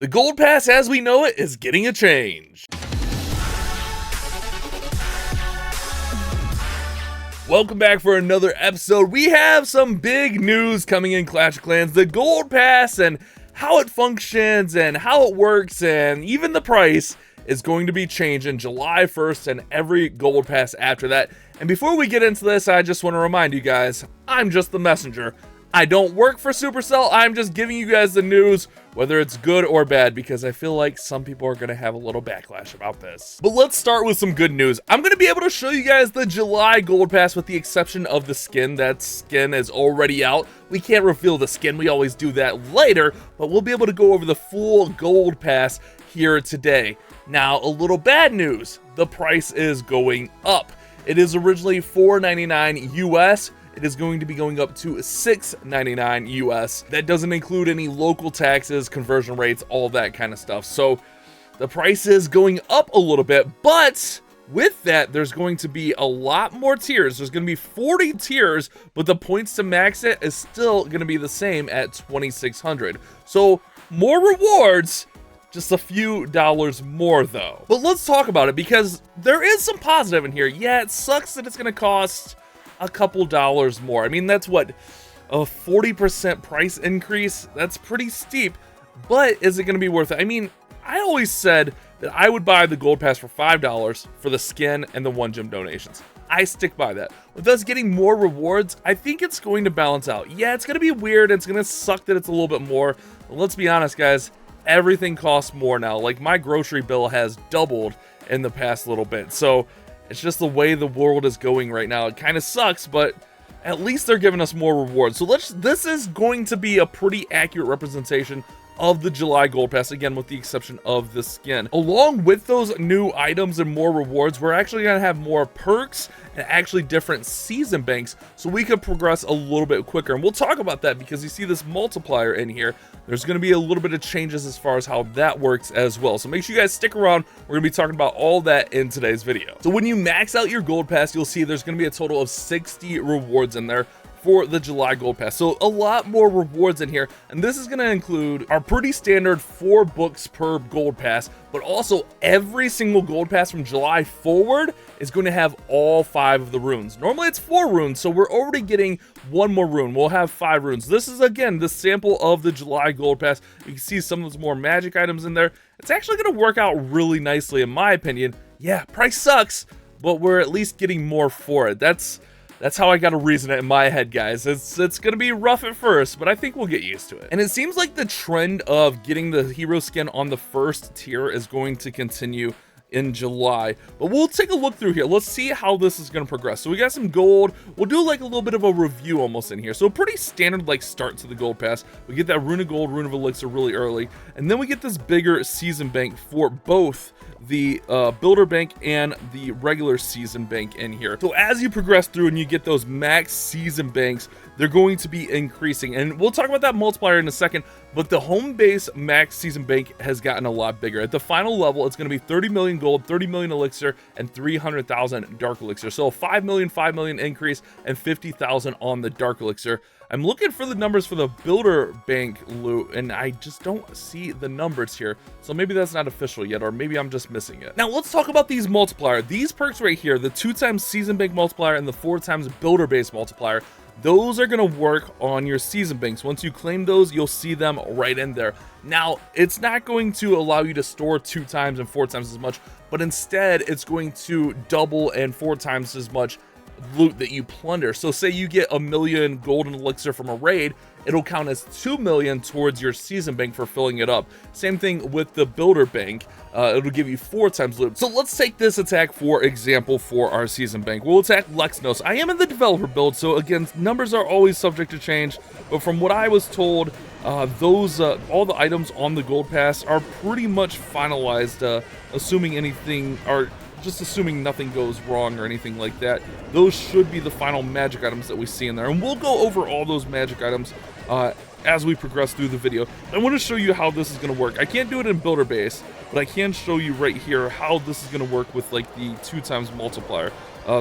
The Gold Pass as we know it is getting a change. Welcome back for another episode. We have some big news coming in Clash of Clans. The Gold Pass and how it functions and how it works and even the price is going to be changing July 1st and every Gold Pass after that. And before we get into this, I just want to remind you guys, I'm just the messenger. I don't work for Supercell. I'm just giving you guys the news, whether it's good or bad, because I feel like some people are going to have a little backlash about this. But let's start with some good news. I'm going to be able to show you guys the July Gold Pass with the exception of the skin. That skin is already out. We can't reveal the skin. We always do that later, but we'll be able to go over the full Gold Pass here today. Now, a little bad news. The price is going up. It is originally $4.99 US. It is going to be going up to $6.99 US. That doesn't include any local taxes, conversion rates, all that kind of stuff. So the price is going up a little bit, but with that, there's going to be a lot more tiers. There's going to be 40 tiers, but the points to max it is still going to be the same at 2,600. So more rewards, just a few dollars more though. But let's talk about it because there is some positive in here. Yeah, it sucks that it's going to cost a couple dollars more. I mean, that's what, a 40% price increase? That's pretty steep, but is it going to be worth it? I mean, I always said that I would buy the Gold Pass for $5 for the skin and the 1 gem donations. I stick by that. With us getting more rewards, I think it's going to balance out. Yeah, it's going to be weird. It's going to suck that it's a little bit more. But let's be honest, guys. Everything costs more now. Like, my grocery bill has doubled in the past little bit. So it's just the way the world is going right now. It kind of sucks, but at least they're giving us more rewards. So this is going to be a pretty accurate representation of the July Gold Pass, again, with the exception of the skin. Along with those new items and more rewards, we're actually going to have more perks and actually different season banks, so we could progress a little bit quicker. And we'll talk about that because you see this multiplier in here. There's going to be a little bit of changes as far as how that works as well. So make sure you guys stick around. We're going to be talking about all that in today's video. So when you max out your Gold Pass, you'll see there's going to be a total of 60 rewards in there for the July Gold Pass. So a lot more rewards in here, and this is going to include our pretty standard 4 books per Gold Pass, but also every single Gold Pass from July forward is going to have all 5 of the runes. Normally it's 4 runes, so we're already getting 1 more rune. We'll have 5 runes. This is, again, the sample of the July Gold Pass. You can see some of those more magic items in there. It's actually going to work out really nicely, in my opinion. Yeah, price sucks, but we're at least getting more for it. That's how I gotta reason it in my head, guys. It's gonna be rough at first, but I think we'll get used to it. And it seems like the trend of getting the hero skin on the first tier is going to continue in July, but we'll take a look through here. Let's see how this is going to progress. So we got some gold. We'll do like a little bit of a review almost in here. So pretty standard like start to the Gold Pass. We get that Rune of Gold, Rune of Elixir really early, and then we get this bigger season bank for both the builder bank and the regular season bank in here. So as you progress through and you get those max season banks, they're going to be increasing, and we'll talk about that multiplier in a second. But the home base max season bank has gotten a lot bigger. At the final level, it's going to be 30 million gold, 30 million elixir, and 300,000 dark elixir. So a 5 million increase and 50,000 on the dark elixir. I'm looking for the numbers for the builder bank loot, and I just don't see the numbers here. So maybe that's not official yet, or maybe I'm just missing it. Now let's talk about these multiplier. These perks right here, the 2 times season bank multiplier and the 4 times builder base multiplier, those are going to work on your season banks. Once you claim those, you'll see them right in there. Now, it's not going to allow you to store 2 times and 4 times as much, but instead it's going to double and 4 times as much loot that you plunder. So say you get 1 million golden elixir from a raid, it'll count as 2 million towards your season bank for filling it up. Same thing with the builder bank. It'll give you 4 times loot. So let's take this attack for example for our season bank. We'll attack Lexnos. I am in the developer build, so again, numbers are always subject to change, but from what I was told, all the items on the Gold Pass are pretty much finalized, assuming nothing goes wrong or anything like that. Those should be the final magic items that we see in there, and we'll go over all those magic items as we progress through the video. I want to show you how this is going to work. I can't do it in builder base, but I can show you right here how this is going to work with like the 2x multiplier.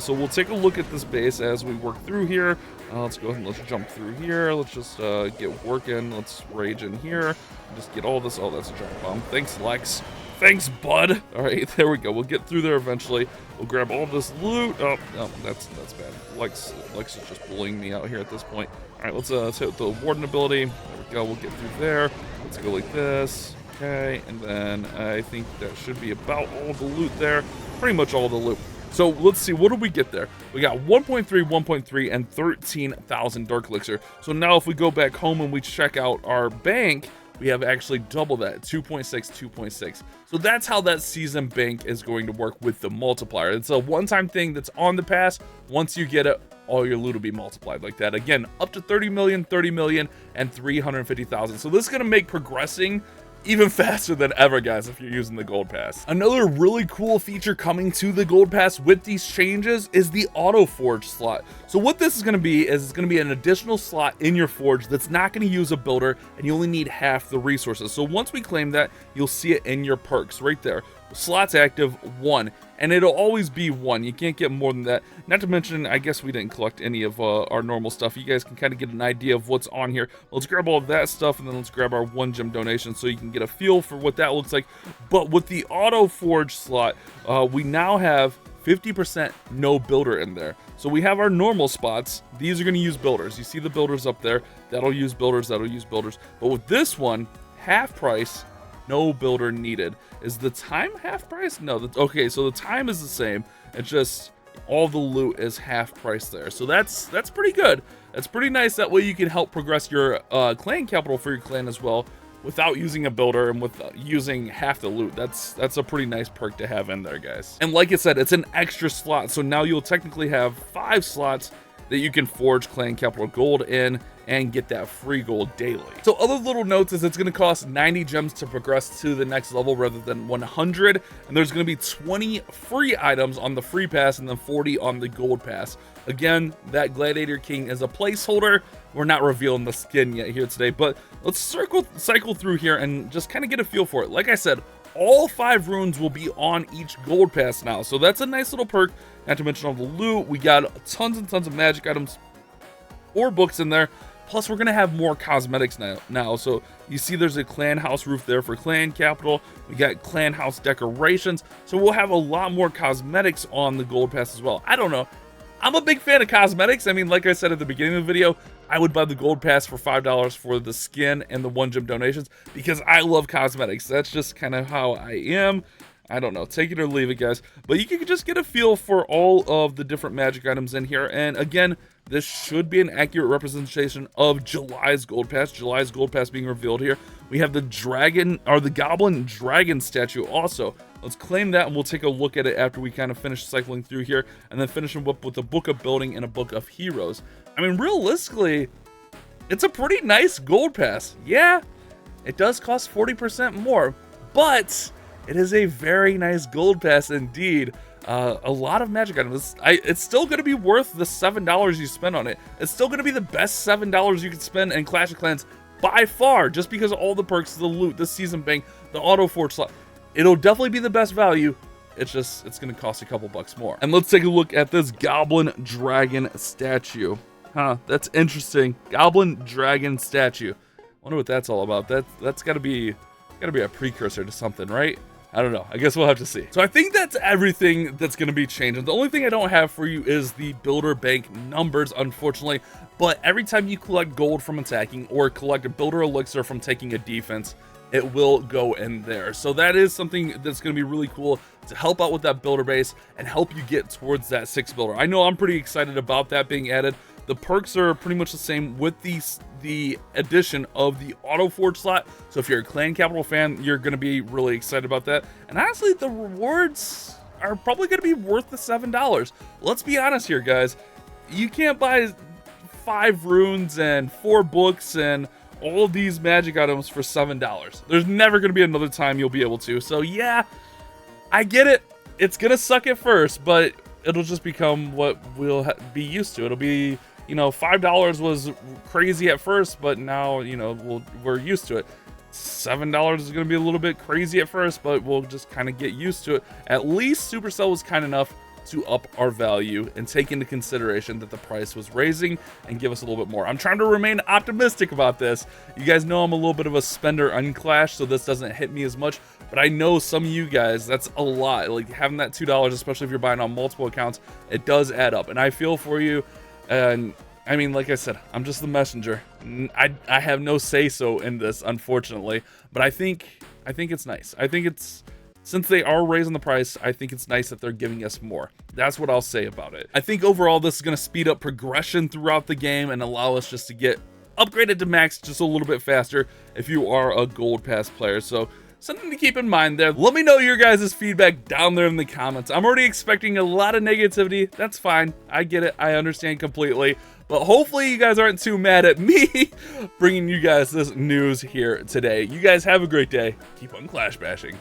So we'll take a look at this base as we work through here. Let's go ahead and let's jump through here. Let's just get working. Let's rage in here. Just get all this. Oh, that's a giant bomb. Thanks, Lex. Thanks, bud. All right, there we go. We'll get through there eventually. We'll grab all this loot. Oh, that's bad. Lex is just bullying me out here at this point. All right, let's hit the warden ability. There we go. We'll get through there. Let's go like this. Okay, and then I think that should be about all the loot there. Pretty much all the loot. So let's see, what did we get there? We got 1.3, 1.3, and 13,000 Dark Elixir. So now if we go back home and we check out our bank, we have actually double that, 2.6, 2.6. So that's how that season bank is going to work with the multiplier. It's a one-time thing that's on the pass. Once you get it, all your loot will be multiplied like that. Again, up to 30 million, and 350,000. So this is going to make progressing even faster than ever, guys, if you're using the gold pass. Another really cool feature coming to the gold pass with these changes is the auto forge slot. So what this is going to be is it's going to be an additional slot in your forge that's not going to use a builder, and you only need half the resources. So once we claim that, you'll see it in your perks right there. Slots active 1, and it'll always be 1. You can't get more than that. Not to mention, I guess we didn't collect any of our normal stuff. You guys can kind of get an idea of what's on here. Let's grab all of that stuff, and then let's grab our 1 gem donation so you can get a feel for what that looks like. But with the auto forge slot, we now have 50% no builder in there. So we have our normal spots. These are going to use builders. You see the builders up there. That'll use builders. That'll use builders. But with this one, half price, no builder needed. Is the time half price? No. Okay, so the time is the same. It's just all the loot is half price there. So that's pretty good. That's pretty nice. That way you can help progress your clan capital for your clan as well without using a builder and with using half the loot. That's a pretty nice perk to have in there, guys. And like I said, it's an extra slot. So now you'll technically have 5 slots that you can forge clan capital gold in and get that free gold daily. So other little notes is it's going to cost 90 gems to progress to the next level rather than 100, and there's going to be 20 free items on the free pass and then 40 on the gold pass. Again, that Gladiator King is a placeholder. We're not revealing the skin yet here today, but let's cycle through here and just kind of get a feel for it. Like I said, all 5 runes will be on each gold pass now, so that's a nice little perk. Not to mention all the loot. We got tons and tons of magic items or books in there. Plus, we're going to have more cosmetics now. So you see there's a clan house roof there for clan capital. We got clan house decorations. So we'll have a lot more cosmetics on the gold pass as well. I don't know. I'm a big fan of cosmetics. I mean, like I said at the beginning of the video, I would buy the gold pass for $5 for the skin and the 1 gem donations because I love cosmetics. That's just kind of how I am. I don't know, take it or leave it, guys. But you can just get a feel for all of the different magic items in here. And again, this should be an accurate representation of July's gold pass. July's gold pass being revealed here. We have the dragon, or the goblin dragon statue also. Let's claim that, and we'll take a look at it after we kind of finish cycling through here, and then finish them up with a book of building and a book of heroes. I mean, realistically, it's a pretty nice gold pass. Yeah, it does cost 40% more, but it is a very nice gold pass indeed. A lot of magic items. It's still going to be worth the $7 you spend on it. It's still going to be the best $7 you can spend in Clash of Clans by far, just because of all the perks, the loot, the season bank, the auto forge slot. It'll definitely be the best value. It's going to cost a couple bucks more. And let's take a look at this goblin dragon statue. Huh, that's interesting. Goblin dragon statue. Wonder what that's all about. That's got to be a precursor to something, right? I don't know. I guess we'll have to see. So I think that's everything that's going to be changing. The only thing I don't have for you is the builder bank numbers, unfortunately. But every time you collect gold from attacking or collect a builder elixir from taking a defense, it will go in there. So that is something that's going to be really cool to help out with that builder base and help you get towards that 6 builder. I know I'm pretty excited about that being added. The perks are pretty much the same with the addition of the auto forge slot. So if you're a clan capital fan, you're going to be really excited about that. And honestly, the rewards are probably going to be worth the $7. Let's be honest here, guys. You can't buy 5 runes and 4 books and all these magic items for $7. There's never going to be another time you'll be able to. So yeah, I get it. It's going to suck at first, but it'll just become what we'll be used to. It'll be you know, $5 was crazy at first, but now, you know, we're used to it. $7 is going to be a little bit crazy at first, but we'll just kind of get used to it. At least Supercell was kind enough to up our value and take into consideration that the price was raising and give us a little bit more. I'm trying to remain optimistic about this. You guys know I'm a little bit of a spender unclash, so this doesn't hit me as much, but I know some of you guys, that's a lot. Like having that $2, especially if you're buying on multiple accounts, it does add up, and I feel for you. And I mean, like I said, I'm just the messenger. I have no say-so in this, unfortunately, but I think it's nice. I think it's, since they are raising the price, I think it's nice that they're giving us more. That's what I'll say about it. I think overall this is going to speed up progression throughout the game and allow us just to get upgraded to max just a little bit faster if you are a Gold Pass player. So something to keep in mind there. Let me know your guys' feedback down there in the comments. I'm already expecting a lot of negativity. That's fine. I get it. I understand completely. But hopefully you guys aren't too mad at me bringing you guys this news here today. You guys have a great day. Keep on clash bashing.